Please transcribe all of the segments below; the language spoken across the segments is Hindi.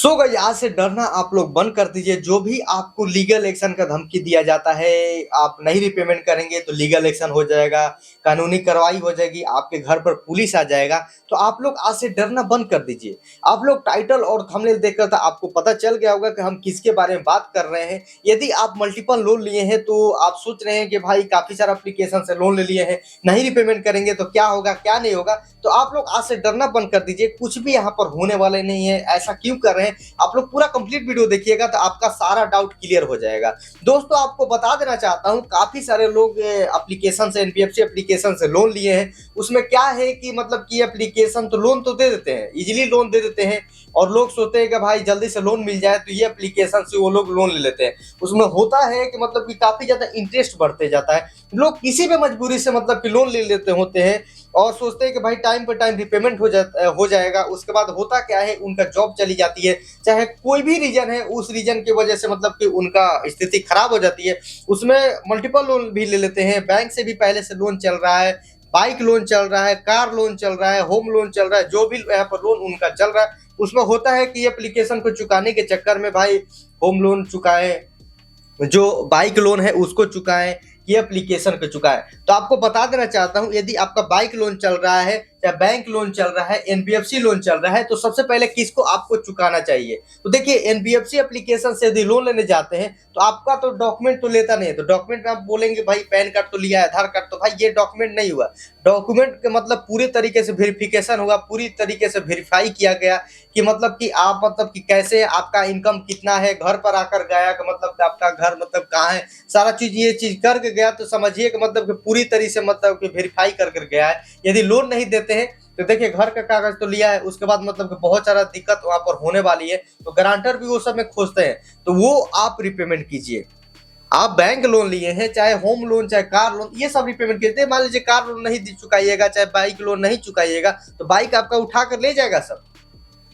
सो गाइस आज से डरना आप लोग बंद कर दीजिए। जो भी आपको लीगल एक्शन का धमकी दिया जाता है, आप नहीं रिपेमेंट करेंगे तो लीगल एक्शन हो जाएगा, कानूनी कार्रवाई हो जाएगी, आपके घर पर पुलिस आ जाएगा। तो आप लोग आज से डरना बंद कर दीजिए। आप लोग टाइटल और थंबनेल देखकर तो आपको पता चल गया होगा कि हम किसके बारे में बात कर रहे हैं। यदि आप मल्टीपल लोन लिए हैं तो आप सोच रहे हैं कि भाई काफी सारा एप्लीकेशन से लोन ले लिए हैं, नहीं रिपेमेंट करेंगे तो क्या होगा क्या नहीं होगा। तो आप लोग आज से डरना बंद कर दीजिए। कुछ भी यहाँ पर होने वाले नहीं है। ऐसा क्यों कर रहे हैं, आप लोग पूरा कंप्लीट वीडियो देखिएगा तो आपका सारा डाउट क्लियर हो जाएगा। दोस्तों आपको बता देना चाहता हूँ, काफी सारे लोग एप्लीकेशन से, एनबीएफसी एप्लीकेशन से लोन लिए हैं। उसमें क्या है कि मतलब कि एप्लीकेशन तो लोन तो दे देते हैं, इजीली लोन दे देते हैं, और लोग सोचते हैं कि भाई जल्दी से लोन मिल जाए तो ये एप्लीकेशन से वो लोग लोन ले लेते हैं। उसमें होता है कि मतलब कि काफी ज्यादा इंटरेस्ट बढ़ते जाता है। लोग किसी भी मजबूरी से मतलब कि लोन ले लेते होते हैं और सोचते हैं कि भाई टाइम पर टाइम रिपेमेंट हो जाएगा। उसके बाद होता क्या है, उनका जॉब चली जाती है, चाहे कोई भी रीजन है, उस रीजन की वजह से मतलब कि उनका स्थिति खराब हो जाती है। उसमें मल्टीपल लोन भी ले लेते हैं, बैंक से भी पहले से लोन चल रहा है, बाइक लोन चल रहा है, कार लोन चल रहा है, होम लोन चल रहा है, जो भी यहाँ पर लोन उनका चल रहा है। उसमें होता है कि एप्लीकेशन को चुकाने के चक्कर में भाई होम लोन चुकाएं, जो बाइक लोन है उसको चुकाएं, ये एप्लीकेशन पे चुका है। तो आपको बता देना चाहता हूं, यदि आपका बाइक लोन चल रहा है या बैंक लोन चल रहा है, एनबीएफसी लोन चल रहा है, तो सबसे पहले किसको आपको चुकाना चाहिए। तो देखिए एनबीएफसी एप्लीकेशन से यदि लोन लेने जाते हैं तो आपका तो डॉक्यूमेंट तो लेता नहीं है। तो डॉक्यूमेंट में आप बोलेंगे भाई पैन कार्ड तो लिया है, आधार कार्ड, तो भाई ये डॉक्यूमेंट नहीं हुआ। डॉक्यूमेंट के मतलब पूरी तरीके से वेरिफिकेशन हुआ, पूरी तरीके से वेरीफाई किया गया कि मतलब कि आप मतलब कि कैसे, आपका इनकम कितना है, घर पर आकर गया कि मतलब आपका घर मतलब कहाँ है, सारा चीज ये चीज करके गया। तो समझिए कि मतलब कि पूरी तरह से मतलब कि वेरीफाई कर गया है। यदि लोन नहीं देते हैं तो देखिए घर का कागज तो लिया है, उसके बाद मतलब कि बहुत सारा दिक्कत वहां पर होने वाली है। तो गारंटर भी वो सब में खोजते हैं, तो वो आप रिपेमेंट कीजिए। आप बैंक लोन लिए हैं, चाहे होम लोन चाहे कार लोन, ये सब रिपेमेंट कीजिए। मान लीजिए कार लोन नहीं चुकाइएगा, चाहे बाइक लोन नहीं चुकाइएगा, तो बाइक आपका उठा कर ले जाएगा सब।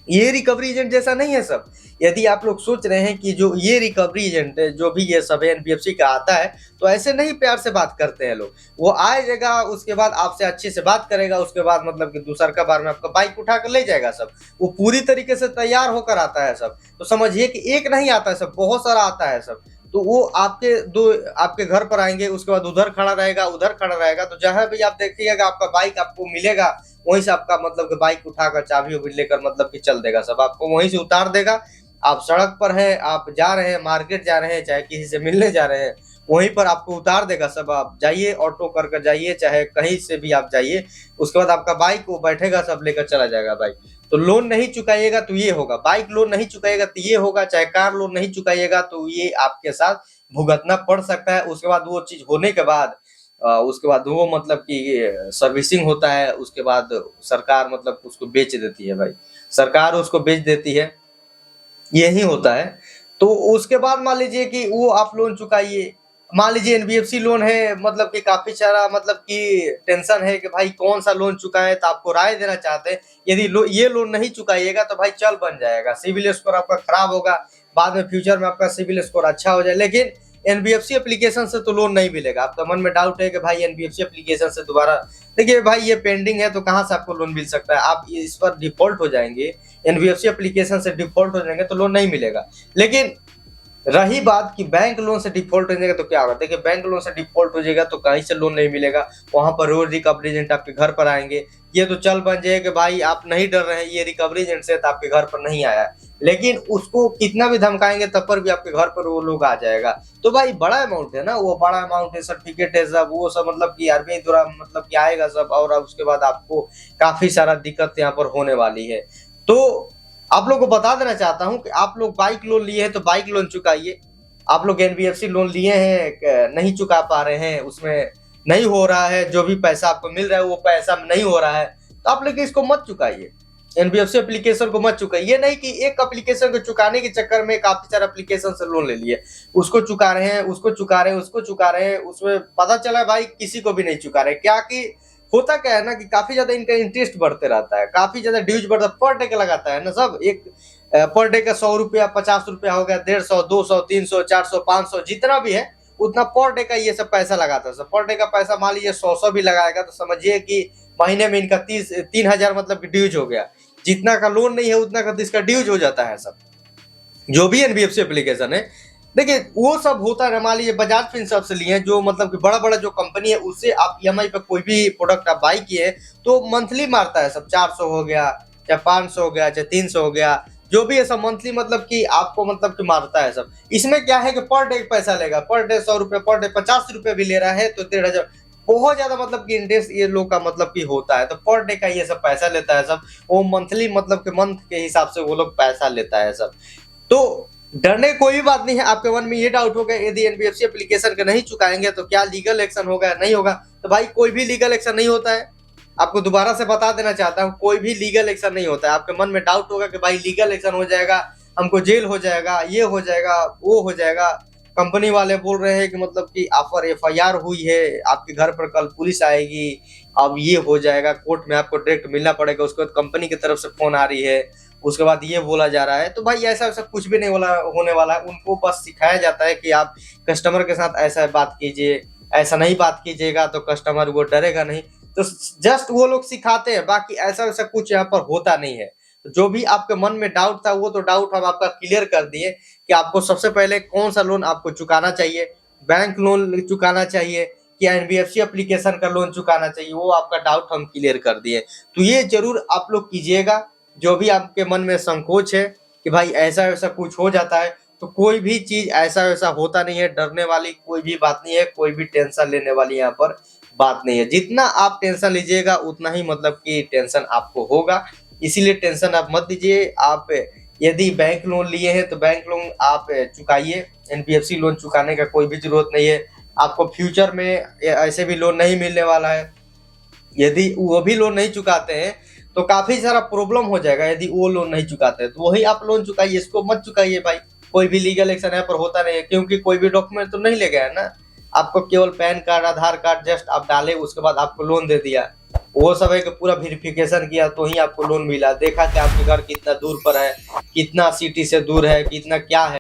ये रिकवरी एजेंट जैसा नहीं है सब। यदि आप लोग सोच रहे हैं कि जो ये रिकवरी एजेंट है, जो भी ये सब एनबीएफसी का आता है, तो ऐसे नहीं प्यार से बात करते हैं लोग। वो आएगा, उसके बाद आपसे अच्छे से बात करेगा, उसके बाद मतलब कि दूसर का बार में आपका बाइक उठा कर ले जाएगा सब। वो पूरी तरीके से तैयार होकर आता है सब। तो समझिए कि एक नहीं आता है सब, बहुत सारा आता है सब। तो वो आपके घर पर आएंगे, उसके बाद उधर खड़ा रहेगा, उधर खड़ा रहेगा। तो जहां भी आप देखिएगा आपका बाइक आपको मिलेगा, वहीं से आपका मतलब कि बाइक उठाकर चाबी उबी लेकर मतलब कि चल देगा सब, आपको वहीं से उतार देगा। आप सड़क पर हैं, आप जा रहे हैं, मार्केट जा रहे हैं, चाहे किसी से मिलने जा रहे हैं, वहीं पर आपको उतार देगा सब। आप जाइए, ऑटो कर जाइए, चाहे कहीं से भी आप जाइए, उसके बाद आपका बाइक वो बैठेगा, सब लेकर चला जाएगा बाइक। तो लोन नहीं चुकाइएगा तो ये होगा, बाइक लोन नहीं चुकाइएगा तो ये होगा, चाहे कार लोन नहीं चुकाइएगा तो ये आपके साथ भुगतना पड़ सकता है। उसके बाद वो चीज होने के बाद उसके बाद वो मतलब कि सर्विसिंग होता है, उसके बाद सरकार मतलब उसको बेच देती है भाई, सरकार उसको बेच देती है, यही होता है। तो उसके बाद मान लीजिए कि वो आप लोन चुकाइए। मान लीजिए एनबीएफसी लोन है, मतलब कि काफी सारा मतलब कि टेंशन है कि भाई कौन सा लोन चुकाएं, तो आपको राय देना चाहते हैं। यदि ये लोन नहीं चुकाइएगा तो भाई चल बन जाएगा, सिविल स्कोर आपका खराब होगा, बाद में फ्यूचर में आपका सिविल स्कोर अच्छा हो जाए। लेकिन एनबीएफसी एप्लीकेशन से तो लोन नहीं मिलेगा। आपका मन में डाउट है कि भाई एनबीएफसी एप्लीकेशन से दोबारा, देखिए भाई ये पेंडिंग है तो कहाँ से आपको लोन मिल सकता है। आप इस पर डिफॉल्ट हो जाएंगे, एनबीएफसी एप्लीकेशन से डिफॉल्ट हो जाएंगे तो लोन नहीं मिलेगा। लेकिन रही बात कि बैंक लोन से डिफॉल्ट हो जाएगा तो क्या होगा, देखिए बैंक लोन से डिफॉल्ट हो जाएगा तो कहीं से लोन नहीं मिलेगा, वहां पर रोज रिकवरी एजेंट आपके घर पर आएंगे। ये तो चल बन जाएगा कि भाई आप नहीं डर रहे हैं, ये रिकवरी एजेंट से तो आपके घर पर नहीं आया, लेकिन उसको कितना भी धमकाएंगे तब पर भी आपके घर पर वो लोग आ जाएगा। तो भाई बड़ा अमाउंट है ना, वो बड़ा अमाउंट है, सर्टिफिकेट है सब, वो सब मतलब कि आरबीआई द्वारा मतलब कि आएगा सब, और उसके बाद आपको काफी सारा दिक्कत यहाँ पर होने वाली है। तो आप लोग को बता देना चाहता हूं कि आप लोग बाइक लोन लिए हैं तो बाइक लोन चुकाइए। आप लोग एनबीएफसी लोन लिए हैं, नहीं चुका पा रहे हैं, उसमें नहीं हो रहा है, जो भी पैसा आपको मिल रहा है वो पैसा नहीं हो रहा है, तो आप लोग इसको मत चुकाइए, एनबीएफसी एप्लीकेशन को मत चुकाइए। ये नहीं कि एक एप्लीकेशन को चुकाने के चक्कर में काफी सारे एप्लीकेशन से लोन ले लिए, उसको चुका रहे हैं, उसको चुका रहे हैं, उसको चुका रहे हैं, उसमें पता चला भाई किसी को भी नहीं चुका रहे। क्या कि होता क्या है ना कि काफी ज्यादा इनका इंटरेस्ट बढ़ते रहता है, काफी ज्यादा ड्यूज बढ़ता है, पर डे का लगाता है ना सब। एक पर डे का 100 रुपया, 50 रुपया हो गया, 150, 200, 300, 400, 500, जितना भी है उतना पर डे का ये सब पैसा लगाता है सब। पर डे का पैसा मान लीजिए 100 भी लगाएगा तो समझिए कि महीने में इनका 3,000 मतलब ड्यूज हो गया। जितना का लोन नहीं है उतना का इसका ड्यूज हो जाता है सब। जो भी एनबीएफसी एप्लीकेशन है, देखिए वो सब होता है। मान लीजिए बजाज फिनसर्व से लिए, जो मतलब कि बड़ा बड़ा जो कंपनी है, उससे आप ईएमआई पे कोई भी प्रोडक्ट आप बाई किए तो मंथली मारता है सब। 400 हो गया, चाहे 500 हो गया, चाहे 300 हो गया, जो भी है सब मंथली मतलब कि आपको मतलब कि मारता है सब। इसमें क्या है कि पर डे पैसा लेगा, पर डे 100 रुपये, पर डे 50 रुपये भी ले रहा है तो 1,500। बहुत ज्यादा मतलब कि इंटरेस्ट ये लोग का मतलब कि होता है, तो पर डे का ये सब पैसा लेता है सब। वो मंथली मतलब कि मंथ के हिसाब से वो लोग पैसा लेता है सब। तो डरने कोई भी बात नहीं है। आपके मन में ये डाउट होगा यदि एनबीएफसी एप्लीकेशन का नहीं चुकाएंगे तो क्या लीगल एक्शन होगा, नहीं होगा? तो भाई कोई भी लीगल एक्शन नहीं होता है। आपको दोबारा से बता देना चाहता हूँ, कोई भी लीगल एक्शन नहीं होता है। आपके मन में डाउट होगा कि भाई लीगल एक्शन हो जाएगा, हमको जेल हो जाएगा, ये हो जाएगा, वो हो जाएगा। कंपनी वाले बोल रहे हैं कि मतलब कि आप पर एफआईआर हुई है, आपके घर पर कल पुलिस आएगी, अब ये हो जाएगा, कोर्ट में आपको डायरेक्ट मिलना पड़ेगा। उसके बाद कंपनी की तरफ से फोन आ रही है, उसके बाद ये बोला जा रहा है। तो भाई ऐसा वैसा कुछ भी नहीं होने वाला है। उनको बस सिखाया जाता है कि आप कस्टमर के साथ ऐसा बात कीजिए, ऐसा नहीं बात कीजिएगा तो कस्टमर वो डरेगा नहीं। तो जस्ट वो लोग सिखाते हैं, बाकी ऐसा वैसा कुछ यहाँ पर होता नहीं है। जो भी आपके मन में डाउट था वो तो डाउट हम आपका क्लियर कर दिए कि आपको सबसे पहले कौन सा लोन आपको चुकाना चाहिए, बैंक लोन चुकाना चाहिए कि एनबीएफसी एप्लीकेशन का लोन चुकाना चाहिए, वो आपका डाउट हम क्लियर कर दिए। तो ये जरूर आप लोग कीजिएगा। जो भी आपके मन में संकोच है कि भाई ऐसा वैसा कुछ हो जाता है, तो कोई भी चीज ऐसा वैसा होता नहीं है। डरने वाली कोई भी बात नहीं है, कोई भी टेंशन लेने वाली यहाँ पर बात नहीं है। जितना आप टेंशन लीजिएगा उतना ही मतलब कि टेंशन आपको होगा, इसीलिए टेंशन आप मत लीजिए। आप यदि बैंक लोन लिए हैं तो बैंक लोन आप चुकाइए। एनबीएफसी लोन चुकाने का कोई भी जरूरत नहीं है। आपको फ्यूचर में ऐसे भी लोन नहीं मिलने वाला है। यदि वो भी लोन नहीं चुकाते हैं तो काफी सारा प्रॉब्लम हो जाएगा। यदि वो लोन नहीं चुकाते हैं तो वही आप लोन चुकाइए, इसको मत चुकाइए भाई। कोई भी लीगल एक्शन यहाँ पर होता नहीं है, क्योंकि कोई भी डॉक्यूमेंट तो नहीं ले गया है ना। आपको केवल पैन कार्ड, आधार कार्ड जस्ट आप डाले, उसके बाद आपको लोन दे दिया। वो सब है कि पूरा वेरिफिकेशन किया तो ही आपको लोन मिला, देखा कि आपके घर कितना दूर पर है, कितना सिटी से दूर है, कितना क्या है।